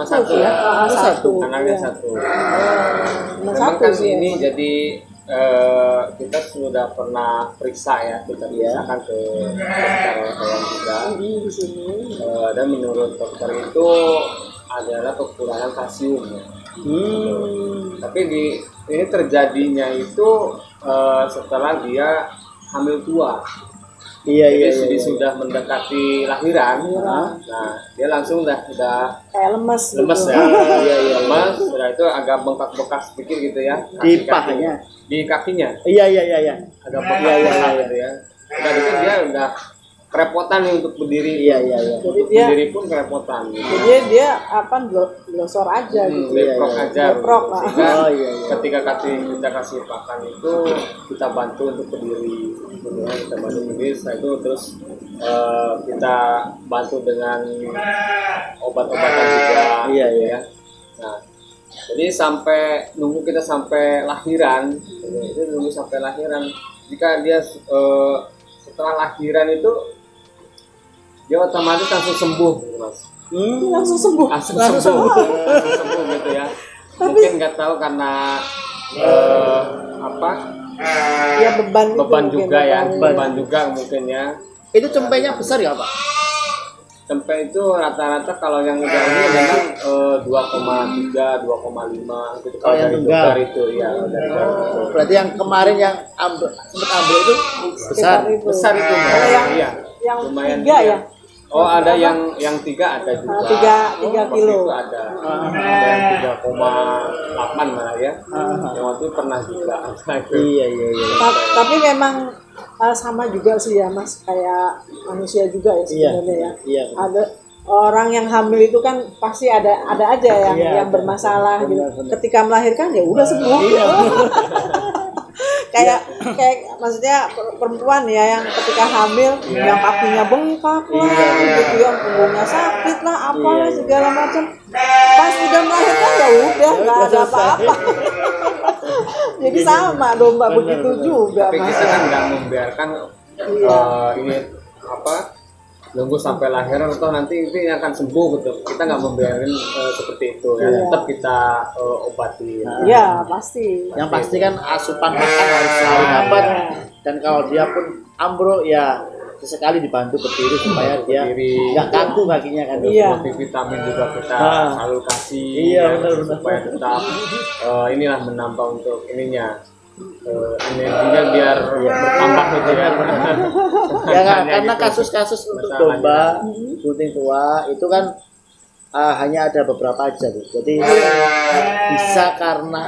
Speaker 2: Satu ya. Satu.
Speaker 3: Anaknya
Speaker 2: ya.
Speaker 3: satu.
Speaker 2: Satu sih
Speaker 3: ini jadi kita sudah pernah periksa ya, kita periksakan ke dokter hewan juga
Speaker 2: di sini.
Speaker 3: Dan menurut dokter itu adalah kekurangan kalsium ya. Tapi ini terjadinya itu setelah dia hamil tua.
Speaker 1: Iya,
Speaker 3: Jadi
Speaker 1: iya,
Speaker 3: dia
Speaker 1: iya.
Speaker 3: sudah mendekati lahiran. Nah, dia langsung udah
Speaker 2: kayak lemes
Speaker 3: lemes
Speaker 2: gitu.
Speaker 3: ya. Iya, iya, lemes. Setelah itu agak bengkak-bengkak sedikit gitu ya.
Speaker 1: Di
Speaker 3: Kaki-kakinya.
Speaker 1: pahanya.
Speaker 3: Di kakinya.
Speaker 1: Iya, iya, iya, iya.
Speaker 3: Agak bengkak-bengkak gitu ya. Udah itu dia udah kerepotan nih untuk berdiri.
Speaker 1: Iya, iya, iya.
Speaker 2: Jadi
Speaker 3: Untuk
Speaker 2: dia
Speaker 3: berdiri pun kerepotan. Gitu.
Speaker 2: jadi dia apa glosor aja gitu.
Speaker 3: Leprok
Speaker 1: Iya, iya.
Speaker 3: aja.
Speaker 2: Leprok,
Speaker 3: gitu.
Speaker 2: Pak.
Speaker 3: Sehingga
Speaker 1: Oh, iya, iya.
Speaker 3: ketika kita kasih pakan itu kita bantu untuk berdiri. Gitu ya. Kita bantu berdiri. Setelah itu terus kita bantu dengan obat-obatan juga.
Speaker 1: Iya,
Speaker 3: gitu
Speaker 1: iya.
Speaker 3: ya. Nah, jadi nunggu kita sampai lahiran, itu nunggu sampai lahiran. Jika dia setelah lahiran itu dia otomatis langsung sembuh, gitu, Mas.
Speaker 2: Langsung sembuh.
Speaker 3: Langsung sembuh, langsung sembuh gitu ya. Mungkin nggak tahu karena apa
Speaker 2: Ya beban
Speaker 3: beban
Speaker 2: itu
Speaker 3: juga ya,
Speaker 2: mungkin,
Speaker 3: beban juga mungkin ya.
Speaker 1: Itu cempenya besar ya, Pak?
Speaker 3: Sampai itu rata-rata kalau yang udah ini memang 2,3, 2,5 gitu kalau
Speaker 1: yang
Speaker 3: dari
Speaker 1: tunggal.
Speaker 3: dokter itu ya dari dokter itu.
Speaker 1: Berarti yang kemarin yang sempat ambil itu besar.
Speaker 2: sekitar itu.
Speaker 3: Besar itu Mas.
Speaker 2: Kalau yang
Speaker 3: Iya.
Speaker 2: yang
Speaker 3: Lumayan
Speaker 2: 3
Speaker 3: juga.
Speaker 2: ya.
Speaker 3: Oh ada yang 3 ada juga.
Speaker 2: Tiga
Speaker 3: Waktu
Speaker 2: kilo.
Speaker 3: itu ada yang 3,8 malah ya. Yang waktu itu pernah juga.
Speaker 1: Iya, iya, iya.
Speaker 2: Tapi memang sama juga sih ya Mas, kayak manusia juga ya sebenarnya ya.
Speaker 1: Iya.
Speaker 2: Ada orang yang hamil itu kan pasti ada aja yang
Speaker 1: Iya,
Speaker 2: yang bermasalah
Speaker 1: benar,
Speaker 2: gitu.
Speaker 1: benar.
Speaker 2: Ketika melahirkan ya udah sembuh.
Speaker 1: Iya.
Speaker 2: kayak maksudnya perempuan ya yang ketika hamil yang kakinya bengkak lah gitu, yang punggungnya sakit lah apalah
Speaker 1: Iya.
Speaker 2: segala macam. Pas udah melahirkan ya udah nggak ada apa-apa. Jadi sama domba
Speaker 1: Benar,
Speaker 2: begitu
Speaker 1: benar.
Speaker 2: juga
Speaker 3: Tapi
Speaker 2: Mas.
Speaker 3: kita kan nggak membiarkan
Speaker 2: Iya.
Speaker 3: ini apa nunggu sampai lahiran atau nanti itu yang akan sembuh gitu. Kita nggak membiarkan seperti itu ya.
Speaker 2: Iya.
Speaker 3: Tetap kita obati.
Speaker 2: Iya pasti.
Speaker 1: Yang pasti kan asupan makan harus selalu dapat, dan kalau dia pun ambruk ya sesekali dibantu berdiri supaya dia
Speaker 3: Berdiri.
Speaker 1: nggak kaku kakinya kan.
Speaker 2: Iya.
Speaker 3: Multivitamin juga kita selalu kasih
Speaker 1: Iya,
Speaker 3: ya,
Speaker 1: benar-benar.
Speaker 3: supaya tetap inilah menambah untuk ininya energinya biar bertambah gitu ya.
Speaker 1: Ya kan,
Speaker 3: Hanya
Speaker 1: karena
Speaker 3: gitu.
Speaker 1: kasus-kasus untuk
Speaker 3: Masalahnya.
Speaker 1: domba gunting tua itu kan hanya ada beberapa aja tuh. Jadi bisa karena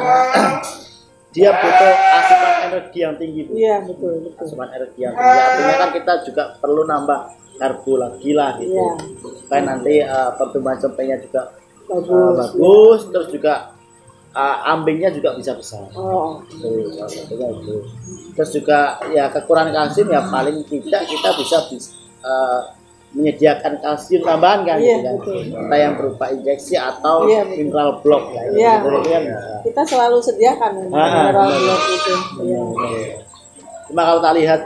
Speaker 1: dia butuh asupan energi yang tinggi Bu.
Speaker 2: Iya betul betul.
Speaker 1: Asupan energi yang tinggi artinya kan kita juga perlu nambah karbo lagi lah gitu.
Speaker 2: Iya.
Speaker 1: Supaya nanti pertumbuhan cempenya juga
Speaker 2: Bagus.
Speaker 1: bagus, terus juga ambingnya juga bisa besar.
Speaker 2: Oh.
Speaker 1: Tuh, salah satunya itu. Terus juga ya kekurangan kalsium ya paling tidak kita bisa menyediakan kalsium tambahan kan,
Speaker 2: Iya,
Speaker 1: gitu kan.
Speaker 2: betul.
Speaker 1: Entah yang berupa injeksi atau
Speaker 2: Iya, betul.
Speaker 1: mineral block ya.
Speaker 2: Iya.
Speaker 1: Gitu kan bisa.
Speaker 2: Kita selalu sediakan mineral
Speaker 1: benar.
Speaker 2: block itu. Iya.
Speaker 1: Cuma kalau tak lihat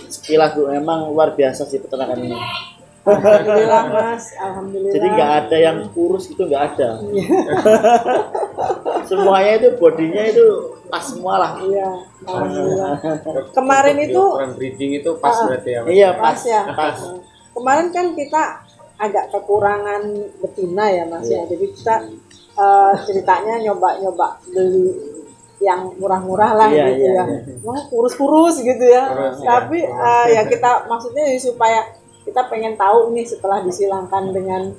Speaker 1: sekilas Bu, memang luar biasa sih peternakan ini.
Speaker 2: Alhamdulillah Mas, alhamdulillah.
Speaker 1: Jadi nggak ada yang kurus itu, nggak ada.
Speaker 2: Iya.
Speaker 1: Semuanya itu bodinya itu pas semua lah.
Speaker 2: Iya, alhamdulillah. Kemarin
Speaker 3: Untuk
Speaker 2: itu
Speaker 3: ukuran breeding itu pas berarti ya Mas?
Speaker 1: Iya
Speaker 2: pas
Speaker 1: pas
Speaker 2: ya.
Speaker 1: pas.
Speaker 2: Kemarin kan kita agak kekurangan betina ya Mas ya. Jadi kita ceritanya nyoba beli yang murah-murah lah
Speaker 1: Iya,
Speaker 2: gitu
Speaker 1: iya,
Speaker 2: ya. Wah, kurus-kurus gitu ya.
Speaker 3: Kurus,
Speaker 2: Tapi ya kita maksudnya supaya kita pengen tahu nih setelah disilangkan dengan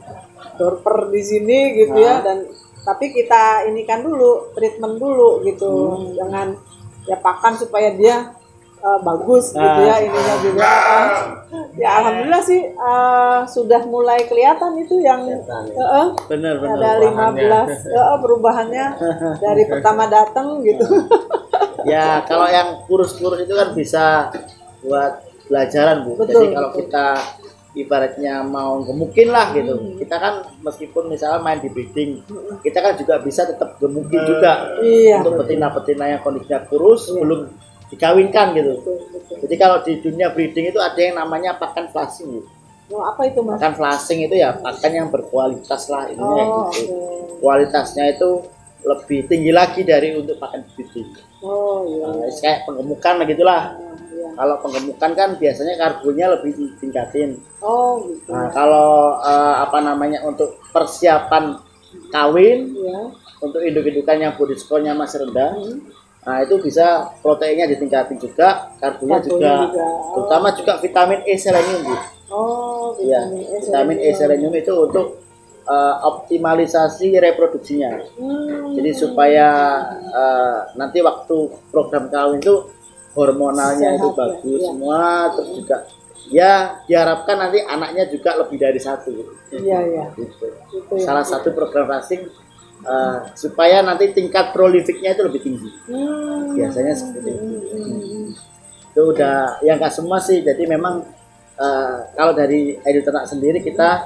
Speaker 2: dorper di sini gitu ya, dan tapi kita ini kan dulu treatment dulu gitu dengan ya pakan supaya dia bagus gitu ya ininya juga. Ya alhamdulillah sih sudah mulai kelihatan itu yang
Speaker 1: Bener
Speaker 2: ada
Speaker 1: bener.
Speaker 2: 15 perubahannya dari pertama datang gitu.
Speaker 1: Ya kalau yang kurus-kurus itu kan bisa buat pelajaran Bu.
Speaker 2: Betul,
Speaker 1: Jadi kalau
Speaker 2: betul.
Speaker 1: kita ibaratnya mau gemukin lah gitu, kita kan meskipun misalnya main di breeding, kita kan juga bisa tetap gemukin juga.
Speaker 2: Iya.
Speaker 1: Untuk betina-betina yang kondisinya kurus belum dikawinkan gitu. Jadi kalau di dunia breeding itu ada yang namanya pakan flashing gitu.
Speaker 2: Oh, apa itu Mas?
Speaker 1: Pakan flashing itu ya pakan yang berkualitas lah ininya
Speaker 2: Oh,
Speaker 1: gitu.
Speaker 2: oke.
Speaker 1: Kualitasnya itu lebih tinggi lagi dari untuk pakan breeding.
Speaker 2: Oh iya.
Speaker 1: Nah, kayak penggemukan lah gitulah.
Speaker 2: Iya.
Speaker 1: Kalau penggemukan kan biasanya karbonya lebih ditingkatin.
Speaker 2: Oh gitu.
Speaker 1: Nah, kalau apa namanya untuk persiapan kawin,
Speaker 2: Iya.
Speaker 1: untuk induk-indukan yang body score-nya masih rendah, Nah itu bisa proteinnya ditingkatin juga, karbonya juga, terutama juga vitamin E selenium Bu.
Speaker 2: Oh,
Speaker 1: Iya, vitamin E selenium itu untuk optimalisasi reproduksinya. Jadi supaya nanti waktu program kawin itu hormonalnya itu bagus semua, terus juga ya diharapkan nanti anaknya juga lebih dari satu.
Speaker 2: Iya.
Speaker 1: Gitu. Salah satu program racing supaya nanti tingkat prolifiknya itu lebih tinggi. Biasanya seperti itu. Itu udah yang nggak semua sih. Jadi memang kalau dari Eduternak sendiri kita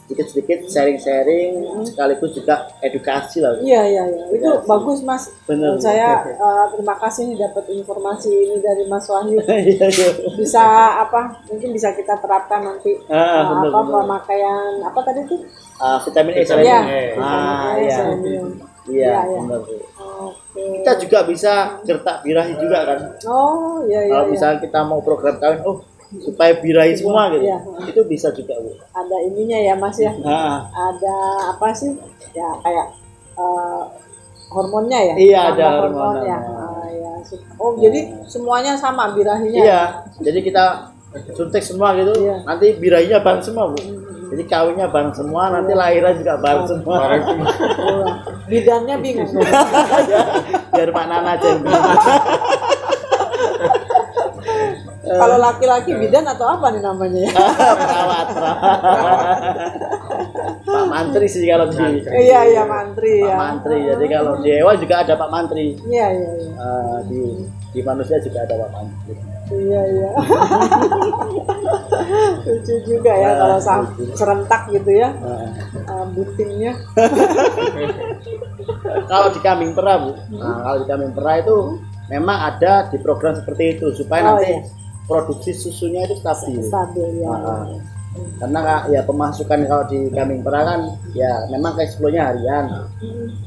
Speaker 1: sedikit-sedikit sharing-sharing sekaligus juga edukasi lah.
Speaker 2: Iya. Itu bagus Mas.
Speaker 1: Benar.
Speaker 2: Saya terima kasih nih dapat informasi ini dari Mas Wahyu. Bisa mungkin bisa kita terapkan nanti pemakaian apa tadi tuh?
Speaker 1: Vitamin E selenium. Iya, benar. Kita juga bisa gertak birahi juga kan.
Speaker 2: Oh, iya.
Speaker 1: Kalau misalnya kita mau program kawin, supaya birahi semua gitu. Itu bisa juga Bu.
Speaker 2: Ada ininya ya Mas ya. Ada apa sih? Ya kayak hormonnya ya.
Speaker 1: Iya, ada hormonnya.
Speaker 2: Jadi semuanya sama birahinya.
Speaker 1: Iya. Jadi kita suntik semua gitu. Nanti birahinya bareng semua Bu. Jadi kawinnya bareng semua, nanti lahiran juga bareng semua.
Speaker 2: Bidannya bingung.
Speaker 1: Biar Pak Nana aja yang bingung.
Speaker 2: Kalau laki-laki bidan atau apa nih namanya ya?
Speaker 1: Perawat. Pak Mantri sih kalau di.
Speaker 2: Iya Mantri
Speaker 1: Pak
Speaker 2: ya.
Speaker 1: Mantri. Jadi kalau di hewan juga ada Pak Mantri.
Speaker 2: Iya.
Speaker 1: Di manusia juga ada Pak Mantri.
Speaker 2: Iya. Lucu juga ya kalau serentak gitu ya. Butingnya.
Speaker 1: Kalau di kambing perah Bu. Kalau di kambing perah itu memang ada di program seperti itu supaya nanti produksi susunya itu stabil.
Speaker 2: Ya.
Speaker 1: Karena ya pemasukan kalau di kambing perah kan ya memang cash flow-nya harian.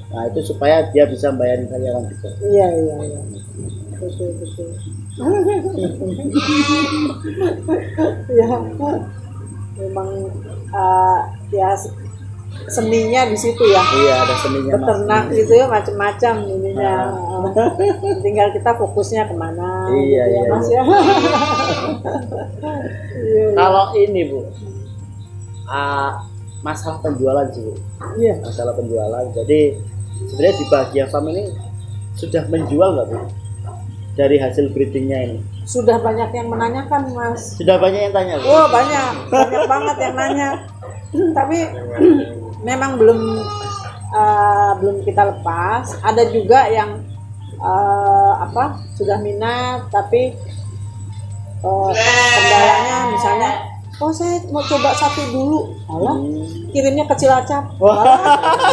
Speaker 1: Nah itu supaya dia bisa bayarin karyawan juga.
Speaker 2: Iya. Betul. Ya, memang ya seninya di situ ya.
Speaker 1: Iya, ada seninya.
Speaker 2: Beternak gitu ya, macam-macam ininya. Tinggal kita fokusnya kemana.
Speaker 1: Iya,
Speaker 2: gitu ya, Mas ya.
Speaker 1: Kalau ini Bu, masalah penjualan sih Bu.
Speaker 2: Iya.
Speaker 1: Masalah penjualan. Jadi sebenarnya di Bahagia Farm ini sudah menjual nggak Bu? Dari hasil breedingnya ini.
Speaker 2: Sudah banyak yang menanyakan Mas.
Speaker 1: Sudah banyak yang tanya Bu?
Speaker 2: Oh banyak banget yang nanya. Tapi memang belum kita lepas. Ada juga yang sudah minat tapi kendalanya misalnya saya mau coba satu dulu, kirimnya ke Cilacap.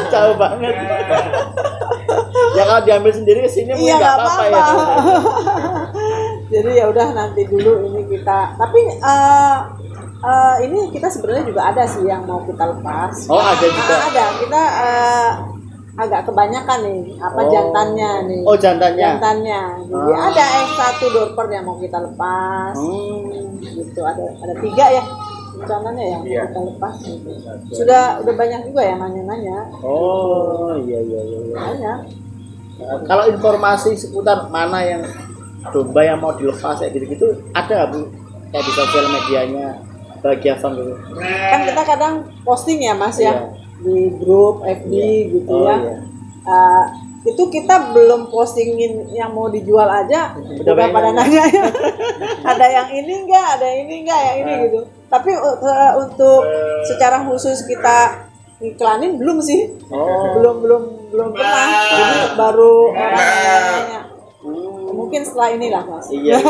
Speaker 1: Jauh banget. Ya kalau diambil sendiri ke sini mungkin nggak apa-apa ya.
Speaker 2: Jadi ya udah nanti dulu ini kita. Tapi ini kita sebenarnya juga ada sih yang mau kita lepas.
Speaker 1: Oh ada juga.
Speaker 2: Ada kita agak kebanyakan nih jantannya nih.
Speaker 1: Oh jantannya.
Speaker 2: Jadi ada F1 dorper yang mau kita lepas. Gitu ada 3 ya rencananya yang mau kita lepas. Gitu. Sudah banyak juga yang nanya-nanya.
Speaker 1: Oh iya.
Speaker 2: Banyak.
Speaker 1: Kalau informasi seputar mana yang domba yang mau dilepas kayak gitu-gitu ada Bu? Kayak di sosial medianya Bahagia Farm gitu.
Speaker 2: Kan kita kadang posting ya Mas ya di grup FB gitu ya. Iya. Itu kita belum postingin yang mau dijual aja udah pada nanya ya. Ada yang ini enggak, yang ini gitu. Tapi untuk secara khusus kita iklanin belum sih. Belum pernah. Jadi baru orang nanya. Mungkin setelah inilah Mas.
Speaker 1: Iya.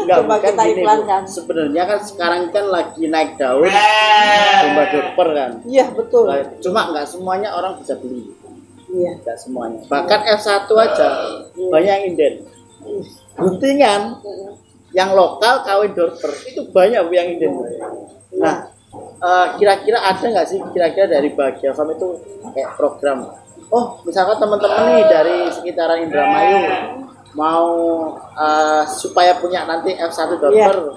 Speaker 2: Coba kita iklankan.
Speaker 1: Sebenarnya kan sekarang kan lagi naik daun domba dorper kan.
Speaker 2: Iya betul.
Speaker 1: Cuma nggak semuanya orang bisa beli.
Speaker 2: Iya.
Speaker 1: Nggak semuanya. Bahkan F1 aja banyak yang inden. Guntingan yang lokal kawin dorper itu banyak yang inden. Nah kira-kira ada nggak sih dari Bahagia Farm itu kayak program? Oh misalkan teman-teman nih dari sekitaran Indramayu mau supaya punya nanti F1 dorper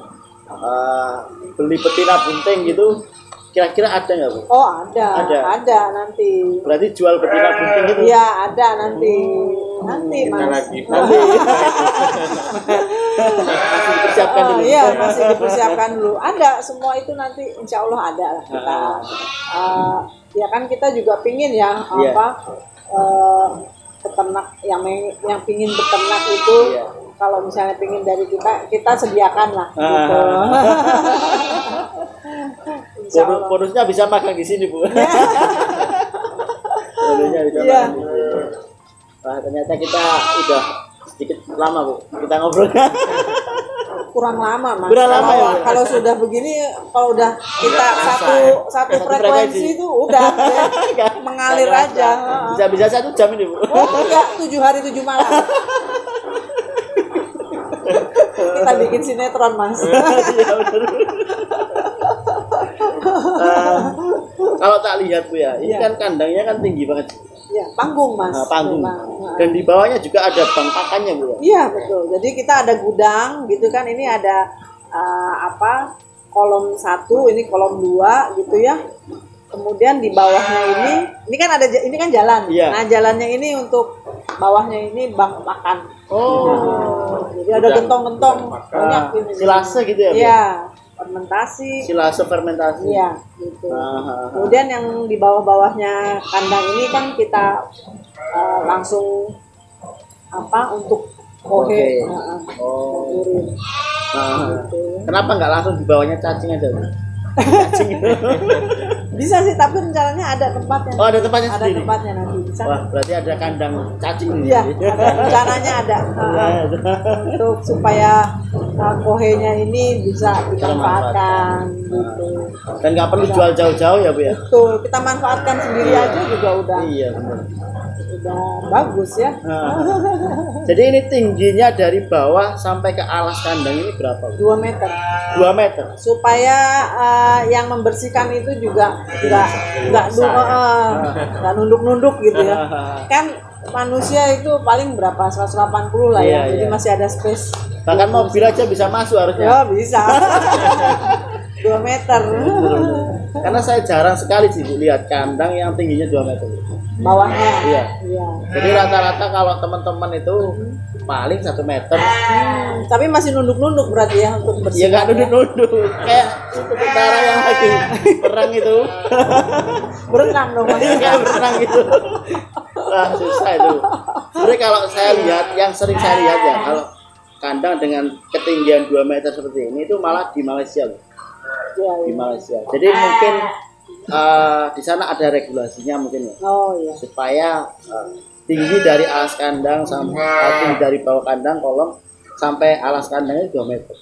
Speaker 1: beli betina bunting gitu, kira-kira ada nggak Bu?
Speaker 2: Oh ada nanti.
Speaker 1: Berarti jual betina bunting itu?
Speaker 2: Iya ada nanti. Nanti
Speaker 3: kita
Speaker 2: Mas.
Speaker 3: lagi
Speaker 1: Nanti masih dipersiapkan dulu.
Speaker 2: Iya, masih dipersiapkan dulu. Ada semua itu nanti insya Allah ada lah kita. Ya kan kita juga pingin ya
Speaker 1: Iya.
Speaker 2: peternak yang pingin beternak itu
Speaker 1: Iya.
Speaker 2: kalau misalnya pingin dari kita sediakan lah gitu. Insya Allah.
Speaker 1: Bonusnya bisa magang di sini, Bu. Bonusnya bisa
Speaker 2: Iya.
Speaker 1: magang di sini. Wah, ternyata kita udah sedikit lama, Bu. Kita ngobrol.
Speaker 2: Kurang lama Mas.
Speaker 1: Kurang lama ya?
Speaker 2: Kalau sudah begini, kalau udah kita satu
Speaker 1: Satu
Speaker 2: frekuensi itu udah ya, mengalir aja.
Speaker 1: Bisa 1 jam ini, Bu.
Speaker 2: Oh enggak, 7 hari 7 malam. Kita bikin sinetron Mas.
Speaker 1: Iya, benar. Kalau tak lihat, Bu ya, ini
Speaker 2: Iya.
Speaker 1: kan kandangnya kan tinggi banget.
Speaker 2: Ya, panggung Mas.
Speaker 1: Nah, panggung.
Speaker 2: Memang.
Speaker 1: Dan di bawahnya juga ada bank pakannya, Bu ya.
Speaker 2: Iya betul. Jadi kita ada gudang gitu kan. Ini ada kolom 1, ini kolom 2 gitu ya. Kemudian di bawahnya ini kan ini kan jalan.
Speaker 1: Iya.
Speaker 2: Nah jalannya ini untuk bawahnya ini bank pakan. Jadi ada
Speaker 3: Gudang.
Speaker 2: gentong-gentong banyak ini.
Speaker 1: Silase gitu ya, Bu?
Speaker 2: Iya. Fermentasi.
Speaker 1: Silase fermentasi.
Speaker 2: Iya gitu.
Speaker 1: Ah.
Speaker 2: Kemudian yang di bawah-bawahnya kandang ini kan kita langsung untuk kohe.
Speaker 1: Oke.
Speaker 2: Oh. Urin. Gitu.
Speaker 1: Kenapa nggak langsung di bawahnya cacing aja, Bu? Cacing.
Speaker 2: Bisa sih, tapi rencananya ada tempatnya.
Speaker 1: Oh, ada tempatnya
Speaker 2: Ada
Speaker 1: sendiri?
Speaker 2: tempatnya nanti. Bisa.
Speaker 1: Wah, berarti ada kandang cacing ini.
Speaker 2: Iya, ada. Rencananya ada. Untuk supaya kohenya ini bisa dimanfaatkan gitu.
Speaker 1: Dan nggak perlu jual jauh-jauh ya, Bu ya?
Speaker 2: Betul, kita manfaatkan sendiri aja juga udah
Speaker 1: Iya, benar.
Speaker 2: bagus ya.
Speaker 1: Jadi ini tingginya dari bawah sampai ke alas kandang ini berapa, Bu?
Speaker 2: 2 meter.
Speaker 1: 2 meter.
Speaker 2: Supaya yang membersihkan itu juga nggak nunduk-nunduk gitu ya. Kan manusia itu paling berapa 180 lah ya.
Speaker 1: Iya,
Speaker 2: Jadi
Speaker 1: iya.
Speaker 2: masih ada space.
Speaker 1: Bahkan mobil aja bisa masuk harusnya.
Speaker 2: Ya bisa. 2 meter.
Speaker 1: Karena saya jarang sekali sih, Bu, lihat kandang yang tingginya 2 meter.
Speaker 2: Bawahnya.
Speaker 1: Iya.
Speaker 2: Iya.
Speaker 1: Jadi rata-rata kalau teman-teman itu paling 1 meter.
Speaker 2: Tapi masih nunduk-nunduk berarti ya untuk
Speaker 1: Ya
Speaker 2: bersih.
Speaker 1: nggak nunduk-nunduk. Kayak tentara yang lagi perang itu.
Speaker 2: Berenang dong Mas.
Speaker 1: Kayak berenang gitu. Wah, susah itu. Sebenarnya kalau saya lihat, yang sering saya lihat ya, kalau kandang dengan ketinggian 2 meter seperti ini itu malah di Malaysia, loh.
Speaker 2: Iya,
Speaker 1: Di
Speaker 2: iya.
Speaker 1: Malaysia. Jadi mungkin di sana ada regulasinya mungkin ya,
Speaker 2: Oh iya.
Speaker 1: supaya tinggi dari alas kandang sampai tinggi dari bawah kandang kolom sampai alas kandangnya 2 meter.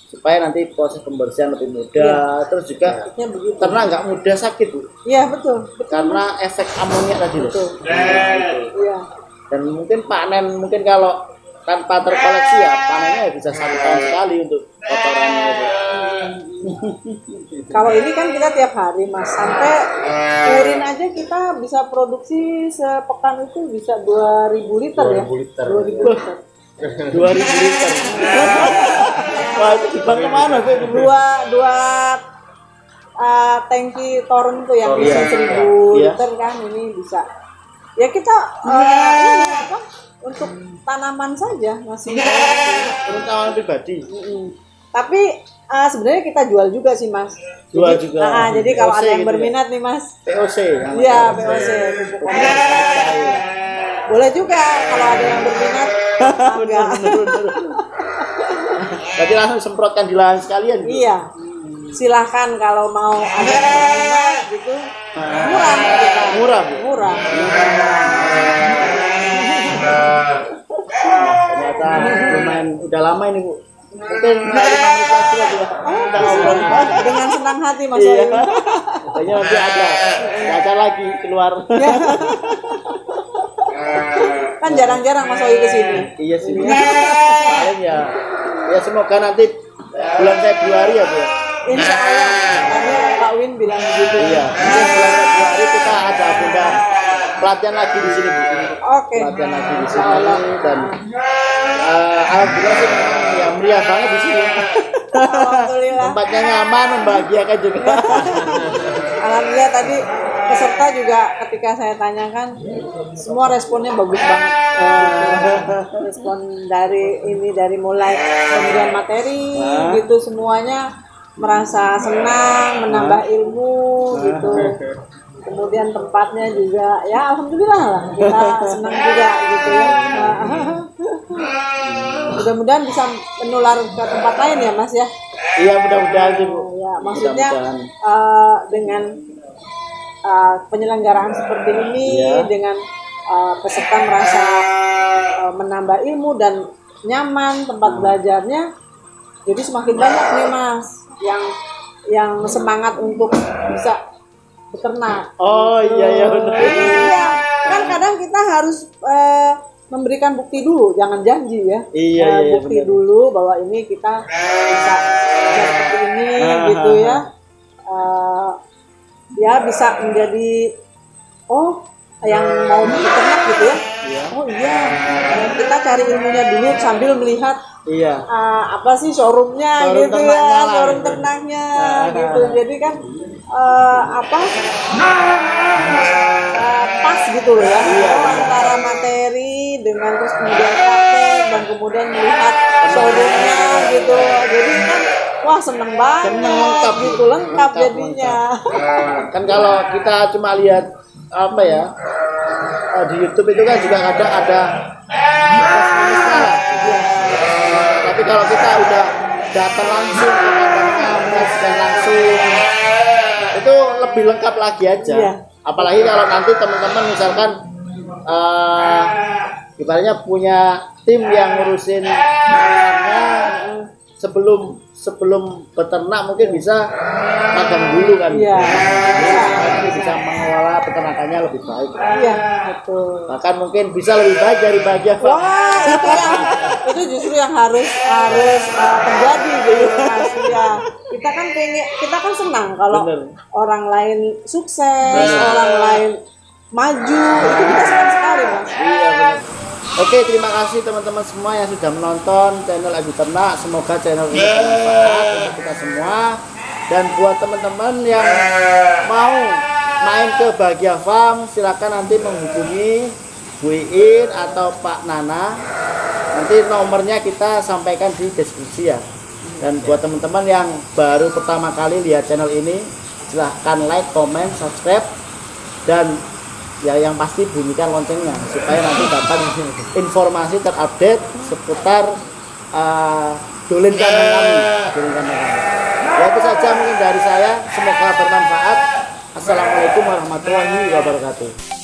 Speaker 1: Supaya nanti proses pembersihan lebih mudah. Terus juga
Speaker 2: Maksudnya begitu.
Speaker 1: ternak nggak mudah sakit, Bu.
Speaker 2: Iya betul.
Speaker 1: Karena efek amonia tadi loh.
Speaker 2: Betul. Iya.
Speaker 1: Dan mungkin panen mungkin kalau tanpa terkoleksi ya panennya ya bisa 1 tahun sekali untuk kotorannya itu.
Speaker 2: Kalau ini kan kita tiap hari Mas, sampai urin aja kita bisa produksi sepekan itu bisa 2000 liter ya.
Speaker 3: 2000 liter.
Speaker 2: 2000 liter.
Speaker 1: 2000 liter. Wah, itu dibuang kemana, Bu?
Speaker 2: Dua tangki torun tuh yang
Speaker 1: Oh,
Speaker 2: bisa
Speaker 1: iya.
Speaker 2: 1000
Speaker 1: Iya.
Speaker 2: liter kan ini bisa. Ya kita ini apa? Untuk tanaman saja masih.
Speaker 1: Untuk tanaman pribadi.
Speaker 2: Tapi sebenarnya kita jual juga sih Mas.
Speaker 1: Jual
Speaker 2: Jadi,
Speaker 1: juga.
Speaker 2: jadi kalau
Speaker 1: POC
Speaker 2: ada yang
Speaker 1: gitu ya?
Speaker 2: berminat nih Mas,
Speaker 1: POC.
Speaker 2: iya POC. pupuk organik. Boleh juga kalau ada yang berminat. Enggak.
Speaker 1: Berarti langsung semprotkan di lahan sekalian. Bu?
Speaker 2: Iya. Silahkan kalau mau ada yang berminat gitu. Murah kita.
Speaker 1: Murah, Bu.
Speaker 2: Murah.
Speaker 1: Ternyata lumayan udah lama ini, Bu. Mungkin 5 menit lagi lah, Bu. Kita ngobrol.
Speaker 2: Dengan senang hati Mas
Speaker 1: Iya.
Speaker 2: Wahyu.
Speaker 1: Kayaknya nanti ada lagi keluar.
Speaker 2: Kan jarang-jarang Mas Wahyu kesini.
Speaker 1: Iya sih. Paling ya semoga nanti bulan Februari ya, Bu.
Speaker 2: Insya Allah. Tadi Pak Win bilang begitu.
Speaker 1: Iya. Mungkin bulan Februari kita ada agenda pelatihan lagi di sini, Bu.
Speaker 2: Oke.
Speaker 1: Pelatihan lagi di sini dan alhamdulillah sih ya meriah banget di sini.
Speaker 2: Alhamdulillah.
Speaker 1: Tempatnya nyaman, membahagiakan juga.
Speaker 2: Alhamdulillah tadi peserta juga ketika saya tanyakan semua responnya bagus banget. Respon dari mulai pemberian materi gitu semuanya merasa senang, menambah ilmu gitu. Kemudian tempatnya juga ya alhamdulillah lah kita senang juga gitu ya. Mudah-mudahan bisa menular ke tempat lain ya Mas ya.
Speaker 1: Iya mudah-mudahan Bu.
Speaker 2: Ya maksudnya dengan penyelenggaraan seperti ini dengan peserta merasa menambah ilmu dan nyaman tempat belajarnya, jadi semakin banyak nih Mas yang semangat untuk bisa beternak.
Speaker 1: Oh iya benar.
Speaker 2: Iya, kan kadang kita harus memberikan bukti dulu, jangan janji ya.
Speaker 1: Iya,
Speaker 2: bukti
Speaker 1: benar.
Speaker 2: dulu bahwa ini kita bisa seperti ini gitu ya. Ya bisa menjadi yang mau beternak gitu ya. Oh iya, kita cari ilmunya dulu sambil melihat apa sih showroomnya gitu ya, showroom ternaknya gitu. Jadi kan pas gitu loh ya, antara materi dengan terus kemudian praktek dan kemudian melihat showroomnya gitu. Jadi kan wah seneng banget,
Speaker 1: lengkap
Speaker 2: gitu, lengkap jadinya.
Speaker 1: Kan kalau kita cuma lihat apa ya di YouTube itu kan juga kadang ada plus minusnya lah. Tapi kalau kita udah datang langsung ke kandangnya, menyaksikan langsung, itu lebih lengkap lagi aja. Apalagi kalau nanti teman-teman misalkan ibaratnya punya tim yang ngurusin sebelum beternak mungkin bisa magang dulu kan. Bisa mengelola peternakannya lebih baik.
Speaker 2: Iya, betul.
Speaker 1: Bahkan mungkin bisa lebih baik dari bagian
Speaker 2: Wah, itu justru yang harus terjadi gitu Mas. Ya, kita kan senang kalau orang lain sukses, orang lain maju, itu kita senang sekali Mas.
Speaker 1: Iya benar. Oke, terima kasih teman-teman semua yang sudah menonton channel Edu Ternak. Semoga channel ini bermanfaat untuk kita semua. Dan buat teman-teman yang mau main ke Bahagia Farm, silakan nanti menghubungi Bu Iin atau Pak Nana. Nanti nomornya kita sampaikan di deskripsi ya. Dan buat teman-teman yang baru pertama kali lihat channel ini, silahkan like, comment, subscribe, dan ya yang pasti bunyikan loncengnya supaya nanti dapat informasi terupdate seputar dolen kandang kami. Ya itu saja mungkin dari saya, semoga bermanfaat. Assalamualaikum warahmatullahi wabarakatuh.